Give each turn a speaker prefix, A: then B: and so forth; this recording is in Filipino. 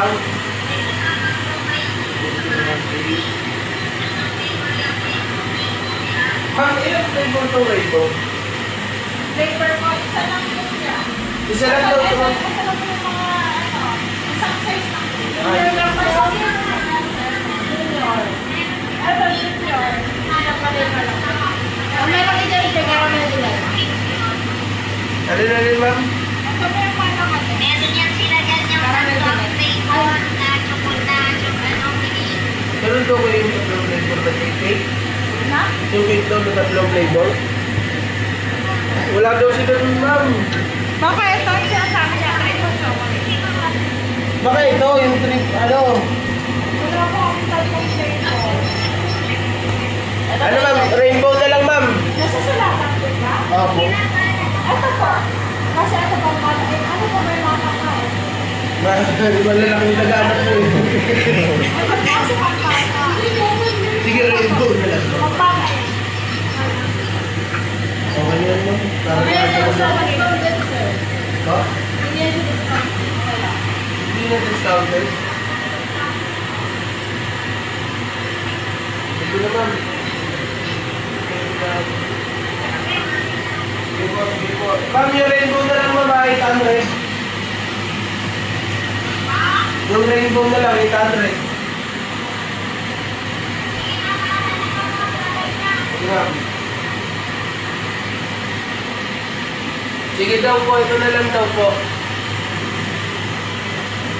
A: lang. Ma'am, ilang flavor to rainbow?
B: Flavor ko, isa lang po siya.
A: Isa lang daw ito, ma'am.
B: Ito lang po yung mga, isang size lang.
A: Ay.
B: Junior pa lang. Junior. Ito, junior. Junior pa rin na lang. Meron ka dyan, caramel nila.
A: Ano na rin, ma'am?
B: Ito pa yung mga naman.
C: Meron yan sila dyan yung flavor na chocolate,
A: Meron to ko yung tatlong flavor na cake.
B: Na?
A: Yung cake daw na tatlong flavor. Wala daw sila dun, ma'am.
B: Baka ito, siya sa akin niya. Ito, chocolate.
A: Baka ito, yung trip, ano?
B: Wala po akong tatlong flavor.
A: Ano, ma'am? Rainbow na lang, ma'am.
B: Nasa sulatan po ba?
A: Opo.
B: Ito po. Kasi ito po, ano po ba yung mga kakain?
A: Malalaking nag-anak po eh.
B: Ito po kasi pagkaka.
A: Sige, rainbow na lang.
B: Pagkaka.
A: Okay yan, ma'am. Para
B: May
A: na
B: ito
A: sa
B: siya discounted, sir.
A: Ha?
B: Hindi yan siya discounted. Wala.
A: Hindi na discounted. Ito na, ma'am. Sige po, sige po. Ma'am, yung rainbow na lang, ma'am, 800. Yung rainbow na lang, 800. Sige, ma'am. Sige daw po, ito na lang daw po.